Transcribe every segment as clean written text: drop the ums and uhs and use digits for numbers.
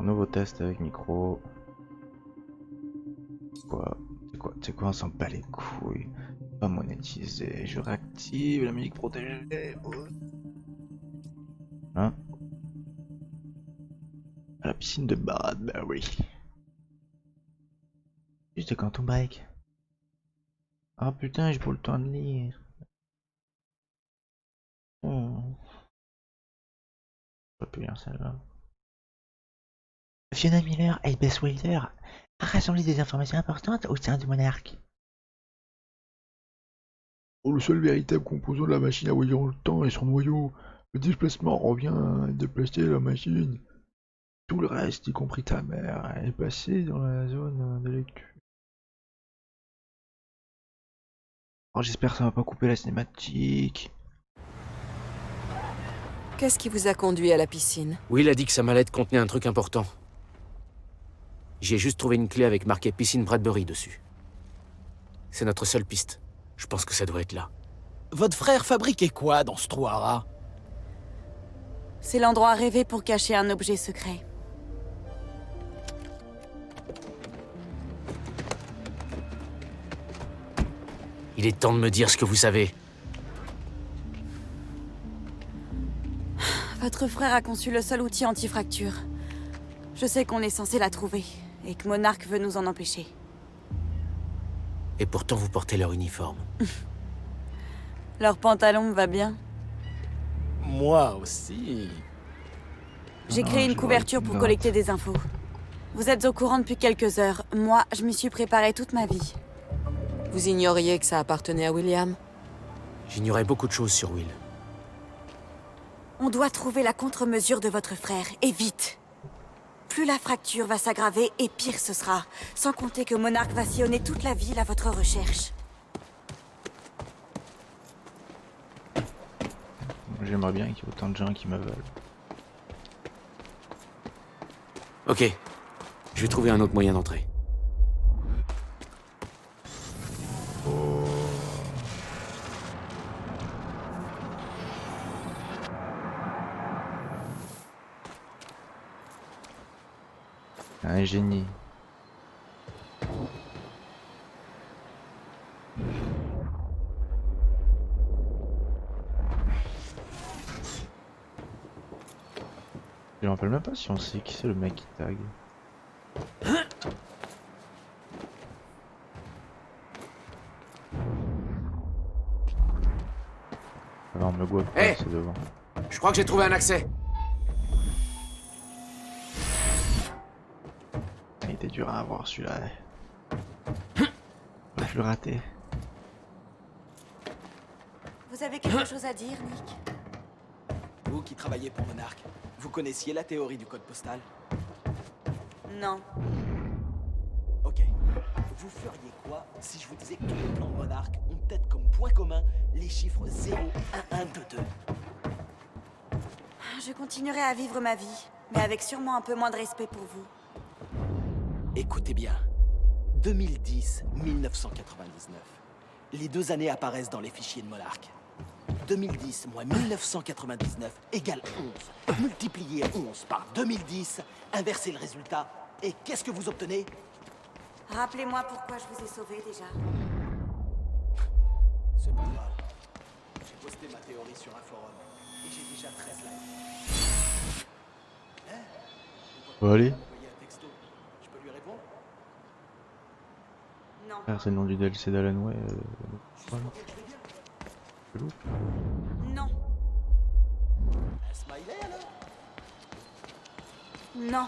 Alors, nouveau test avec micro. C'est quoi, on s'en bat les couilles. Pas monétisé. Je réactive la musique protégée. Hein? À la piscine de Bradbury. Juste quand on break. Ah putain, j'ai pas le temps de lire. Oh. Je peux plus lire celle-là. Fiona Miller et Bess Waiter a rassemblé des informations importantes au sein du monarque. Oh, le seul véritable composant de la machine à voyager dans le temps est son noyau. Le déplacement revient à déplacer la machine. Tout le reste, y compris ta mère, est passé dans la zone de lecture. Oh, j'espère que ça va pas couper la cinématique. Qu'est-ce qui vous a conduit à la piscine? Will a dit que sa mallette contenait un truc important. J'ai juste trouvé une clé avec marqué Piscine Bradbury dessus. C'est notre seule piste. Je pense que ça doit être là. Votre frère fabriquait quoi dans ce trou à rats? C'est l'endroit rêvé pour cacher un objet secret. Il est temps de me dire ce que vous savez. Votre frère a conçu le seul outil anti-fracture. Je sais qu'on est censé la trouver, et que Monarch veut nous en empêcher. Et pourtant vous portez leur uniforme. Leur pantalon me va bien. Moi aussi. J'ai créé une je couverture vois pour une collecter des infos. Vous êtes au courant depuis quelques heures. Moi, je m'y suis préparée toute ma vie. Vous ignoriez que ça appartenait à William? J'ignorais beaucoup de choses sur Will. On doit trouver la contre-mesure de votre frère, et vite. Plus la fracture va s'aggraver, et pire ce sera. Sans compter que Monarch va sillonner toute la ville à votre recherche. J'aimerais bien qu'il y ait autant de gens qui me veulent. Ok. Je vais trouver un autre moyen d'entrer. Un génie. Je me rappelle même pas si on sait qui c'est le mec qui tag. Alors on me voit pas, Hey, c'est devant. je crois que j'ai trouvé un accès. Il était dur à avoir celui-là. Pas pu le rater. Vous avez quelque chose à dire, Nick? Vous qui travaillez pour Monarch, vous connaissiez la théorie du code postal? Non. Ok. Vous feriez quoi si je vous disais que tous les plans de Monarch ont peut-être comme point commun les chiffres 0, 1, 1, 2, 2? Je continuerai à vivre ma vie, mais avec sûrement un peu moins de respect pour vous. Écoutez bien. 2010-1999. Les deux années apparaissent dans les fichiers de Monarch. 2010 moins 1999 égale 11. Multipliez 11 par 2010, inversez le résultat, et qu'est-ce que vous obtenez? Rappelez-moi pourquoi je vous ai sauvé déjà. C'est pas grave. J'ai posté ma théorie sur un forum, et j'ai déjà 13 likes. Bon allez, Envoyez un texto. Je peux lui répondre? Non. frère, c'est le nom du DLC d'Alan Way. Voilà. Chelou. Non. Un smiley alors? Non.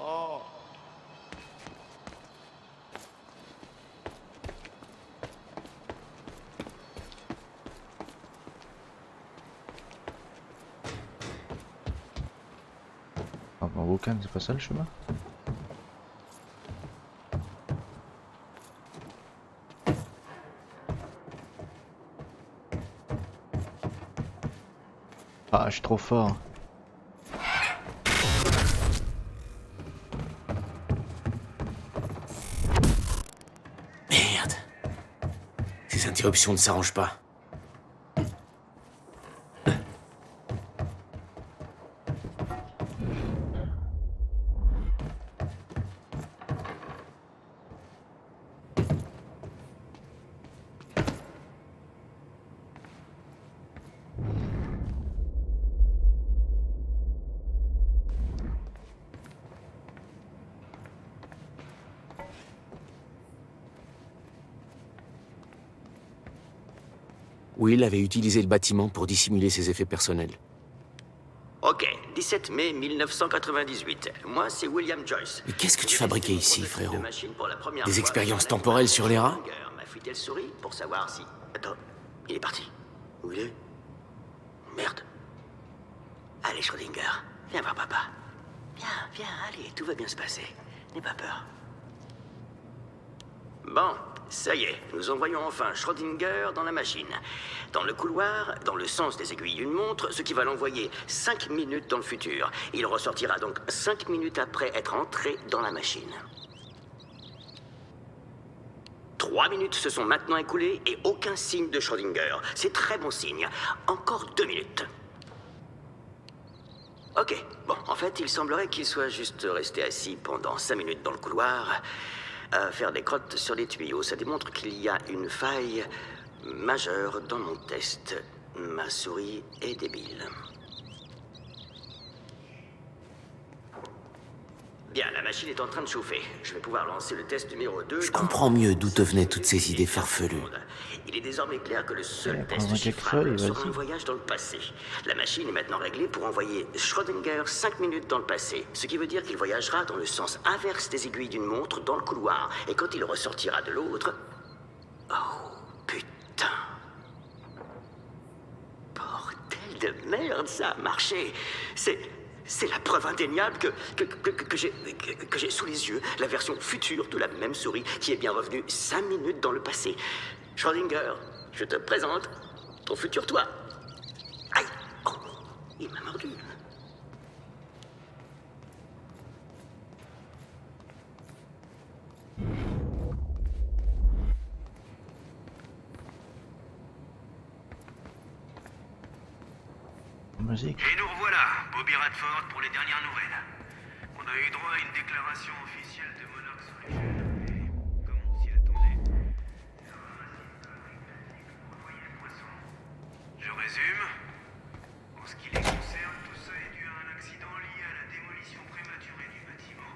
Oh. Ah, bon, Wokan, c'est pas ça le chemin? Ah, je suis trop fort. Merde. Ces interruptions ne s'arrangent pas. Will avait utilisé le bâtiment pour dissimuler ses effets personnels. Ok, 17 mai 1998. Moi, c'est William Joyce. Mais qu'est-ce que tu fabriquais ici, frérot? Des Des expériences temporelles sur les rats? m'a fouetté le souris pour savoir si... Attends, il est parti. Où il est? Merde. Allez, Schrödinger, viens voir papa. Viens, allez, tout va bien se passer. N'aie pas peur. Bon, ça y est, nous envoyons enfin Schrödinger dans la machine. Dans le couloir, dans le sens des aiguilles d'une montre, ce qui va l'envoyer 5 minutes dans le futur. Il ressortira donc 5 minutes après être entré dans la machine. 3 minutes se sont maintenant écoulées et aucun signe de Schrödinger. C'est très bon signe. Encore 2 minutes. Ok, bon, en fait, il semblerait qu'il soit juste resté assis pendant 5 minutes dans le couloir, à faire des crottes sur les tuyaux. Ça démontre qu'il y a une faille majeure dans mon test. Ma souris est débile. Bien, la machine est en train de chauffer. Je vais pouvoir lancer le test numéro 2. Je comprends mieux d'où te venaient toutes ces idées farfelues. Il est désormais clair que le seul Ouais, test prends-en chiffrable quelque chose, sera un vas-y. voyage dans le passé. La machine est maintenant réglée pour envoyer Schrödinger 5 minutes dans le passé, ce qui veut dire qu'il voyagera dans le sens inverse des aiguilles d'une montre dans le couloir. Et quand il ressortira de l'autre... Oh, putain. Bordel de merde, ça a marché. C'est la preuve indéniable que j'ai sous les yeux la version future de la même souris qui est bien revenue 5 minutes dans le passé. Schrödinger, je te présente ton futur toi. Aïe! Oh, il m'a mordu. Musique. Et nous revoilà, Bobby Radford pour les dernières nouvelles. On a eu droit à une déclaration officielle de Monarch sur les jeux. Et comme on s'y attendait, je résume. En ce qui les concerne, tout ça est dû à un accident lié à la démolition prématurée du bâtiment.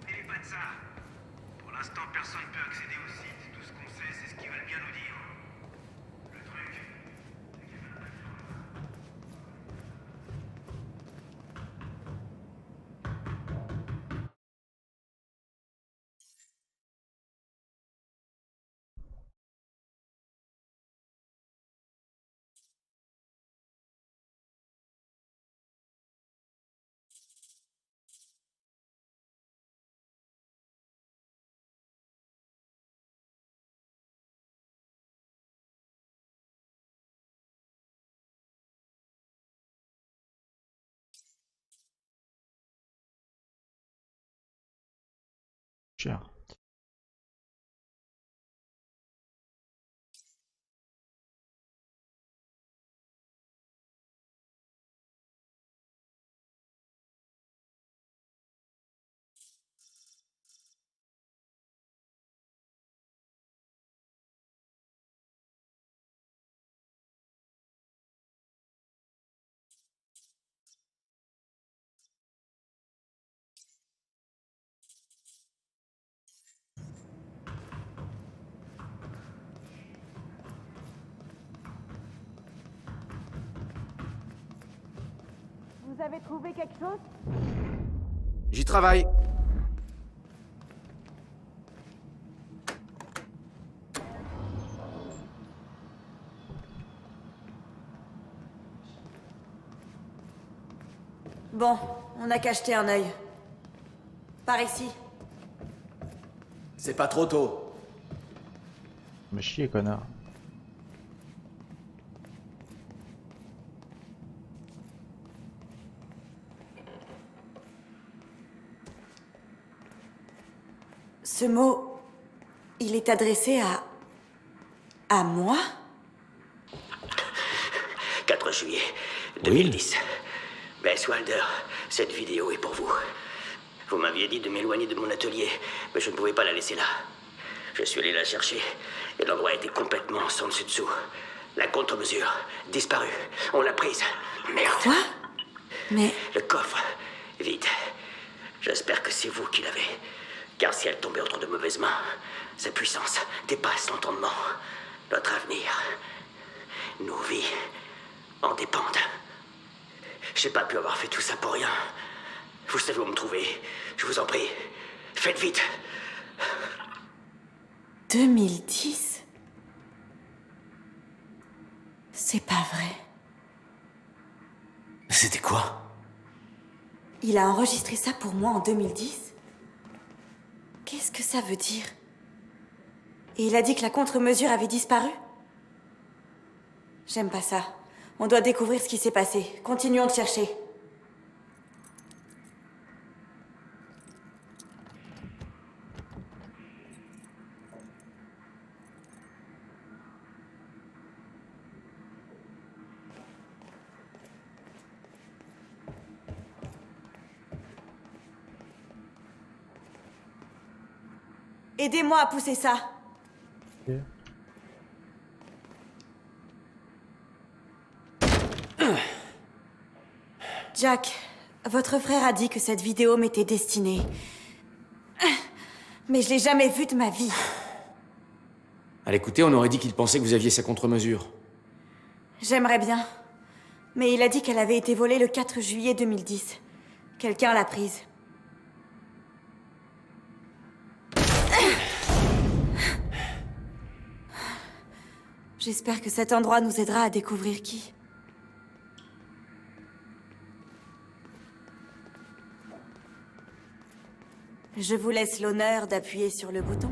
Et les pas de ça. Pour l'instant, personne ne peut accéder au site. Tout ce qu'on sait, c'est ce qu'ils veulent bien nous dire. Le truc, c'est qu'ils veulent pas faire. Cher. Vous avez trouvé quelque chose? J'y travaille. Bon, on n'a qu'à jeter un œil. Par ici. C'est pas trop tôt. Me chier, connard. Ce mot, il est adressé à moi? 4 juillet 2010. Bess Wilder, cette vidéo est pour vous. Vous m'aviez dit de m'éloigner de mon atelier, mais je ne pouvais pas la laisser là. Je suis allé la chercher, et l'endroit était complètement sans dessus-dessous. La contre-mesure, disparue. On l'a prise. Merde. Quoi? Mais Le coffre, vide. J'espère que c'est vous qui l'avez. Car si elle tombait entre de mauvaises mains, sa puissance dépasse l'entendement. Notre avenir, nos vies, en dépendent. J'ai pas pu avoir fait tout ça pour rien. Vous savez où me trouver. Je vous en prie, faites vite. 2010? C'est pas vrai. C'était quoi? Il a enregistré ça pour moi en 2010? Qu'est-ce que ça veut dire? Et il a dit que la contre-mesure avait disparu? J'aime pas ça. On doit découvrir ce qui s'est passé. Continuons de chercher. Aidez-moi à pousser ça. Ok. Jack, votre frère a dit que cette vidéo m'était destinée. Mais je l'ai jamais vue de ma vie. À l'écouter, on aurait dit qu'il pensait que vous aviez sa contre-mesure. J'aimerais bien. Mais il a dit qu'elle avait été volée le 4 juillet 2010. Quelqu'un l'a prise. J'espère que cet endroit nous aidera à découvrir qui. Je vous laisse l'honneur d'appuyer sur le bouton.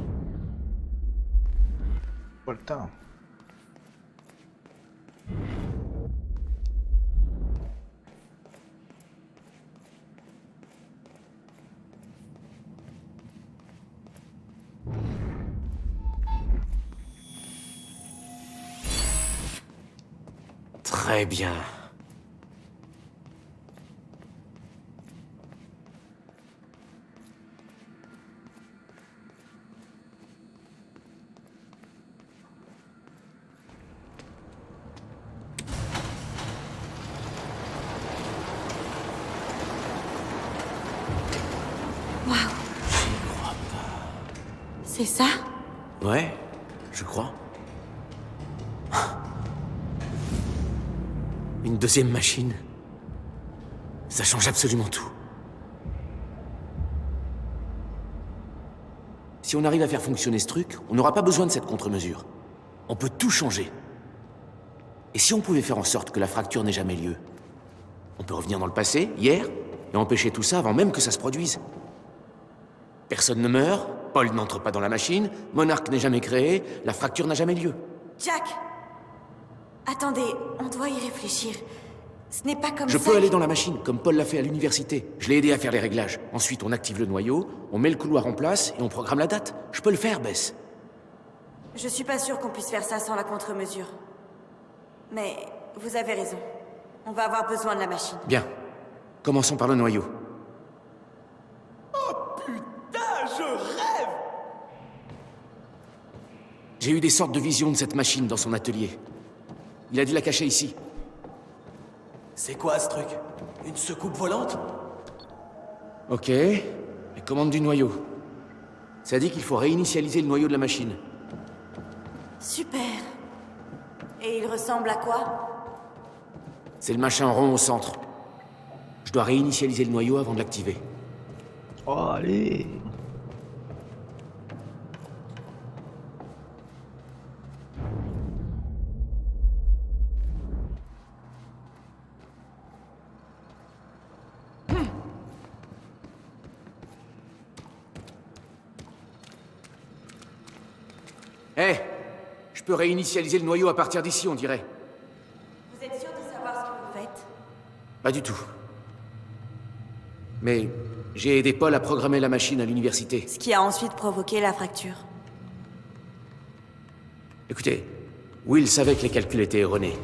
Pas le temps. Très bien. C'est ça? Ouais, je crois. Une deuxième machine. Ça change absolument tout. Si on arrive à faire fonctionner ce truc, on n'aura pas besoin de cette contre-mesure. On peut tout changer. Et si on pouvait faire en sorte que la fracture n'ait jamais lieu? On peut revenir dans le passé, hier, et empêcher tout ça avant même que ça se produise. Personne ne meurt, Paul n'entre pas dans la machine, Monarch n'est jamais créé, la fracture n'a jamais lieu. Jack! Attendez, on doit y réfléchir. Ce n'est pas comme Je ça. peux aller dans la machine, comme Paul l'a fait à l'université. Je l'ai aidé à faire les réglages. Ensuite, on active le noyau, on met le couloir en place et on programme la date. Je peux le faire, Bess. Je suis pas sûre qu'on puisse faire ça sans la contre-mesure. Mais vous avez raison. On va avoir besoin de la machine. Bien. Commençons par le noyau. J'ai eu des sortes de visions de cette machine dans son atelier. Il a dû la cacher ici. C'est quoi ce truc? Une soucoupe volante? Ok. Les commandes du noyau. Ça dit qu'il faut réinitialiser le noyau de la machine. Super. Et il ressemble à quoi? C'est le machin rond au centre. Je dois réinitialiser le noyau avant de l'activer. Oh, allez. Hé, je peux réinitialiser le noyau à partir d'ici, on dirait. Vous êtes sûr de savoir ce que vous faites? Pas du tout. Mais j'ai aidé Paul à programmer la machine à l'université. Ce qui a ensuite provoqué la fracture. Écoutez, Will savait que les calculs étaient erronés.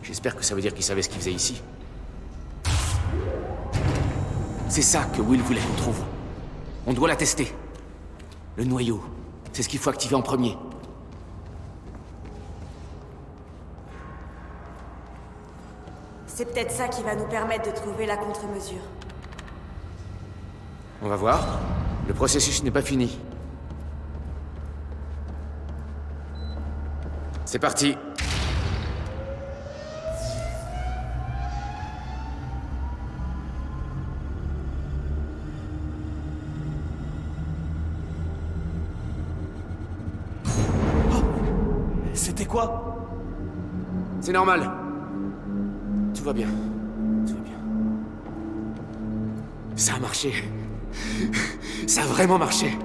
J'espère que ça veut dire qu'il savait ce qu'il faisait ici. C'est ça que Will voulait qu'on trouve. On doit la tester. Le noyau, c'est ce qu'il faut activer en premier. C'est peut-être ça qui va nous permettre de trouver la contre-mesure. On va voir. Le processus n'est pas fini. C'est parti. C'était quoi? C'est normal. Tout va bien. Tout va bien. Ça a marché. Ça a vraiment marché.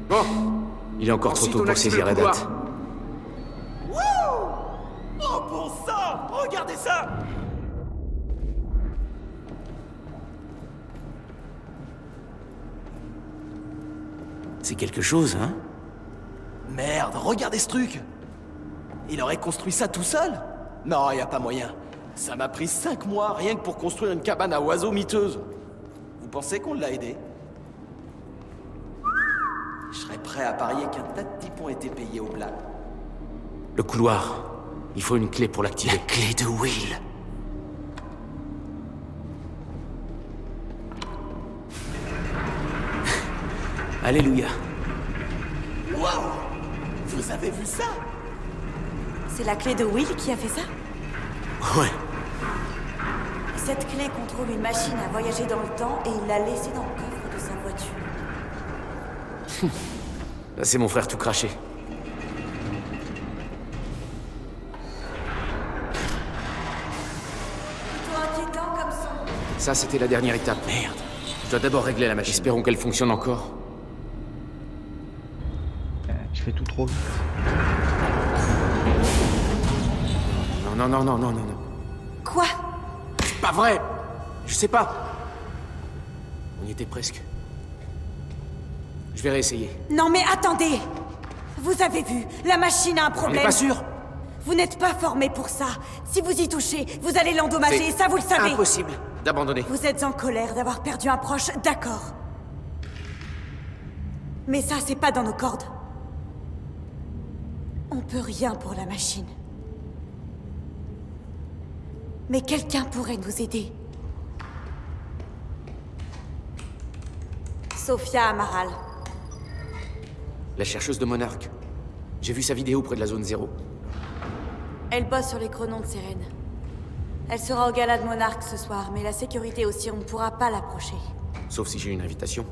Bon. Il est encore trop tôt pour saisir la date. Oh bon sang! Regardez ça! C'est quelque chose, hein? Merde, regardez ce truc! Il aurait construit ça tout seul? Non, y a pas moyen. Ça m'a pris 5 mois rien que pour construire une cabane à oiseaux miteuse. Vous pensez qu'on l'a aidé? Je serais prêt à parier qu'un tas de types ont été payés au black. Le couloir. Il faut une clé pour l'activer. La clé de Will. Alléluia. Waouh! Vous avez vu ça? C'est la clé de Will qui a fait ça? Ouais. Cette clé contrôle une machine à voyager dans le temps et il l'a laissée dans le coffre de sa voiture. Là, c'est mon frère tout craché. Plutôt inquiétant comme son. Ça, c'était la dernière étape. Merde. Je dois d'abord régler la machine. Espérons qu'elle fonctionne encore. Je fais tout trop vite. Non, non, non, non, non, non, non. Quoi? C'est pas vrai. Je sais pas. On y était presque. Je vais réessayer. Non mais attendez! Vous avez vu, la machine a un On problème. n'est pas sûr. Vous n'êtes pas formé pour ça. Si vous y touchez, vous allez l'endommager, ça vous le savez. Impossible d'abandonner. Vous êtes en colère d'avoir perdu un proche, d'accord. Mais ça, c'est pas dans nos cordes. On peut rien pour la machine. Mais quelqu'un pourrait nous aider. Sophia Amaral. La chercheuse de Monarque. J'ai vu sa vidéo près de la zone 0. Elle bosse sur les chronons de Sérène. Elle sera au gala de Monarque ce soir, mais la sécurité aussi, on ne pourra pas l'approcher. Sauf si j'ai une invitation.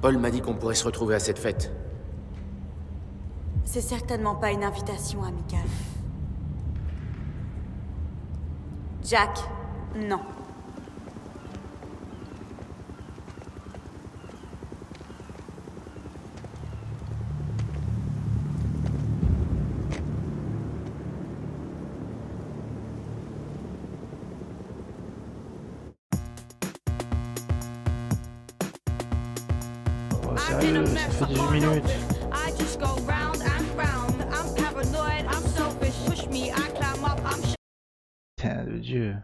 Paul m'a dit qu'on pourrait se retrouver à cette fête. C'est certainement pas une invitation amicale. Jack, non. Oh, sérieux, ça fait 18 minutes. I just go round and round. I'm paranoid, I'm selfish. Push me, I climb up, I'm Putain de Dieu.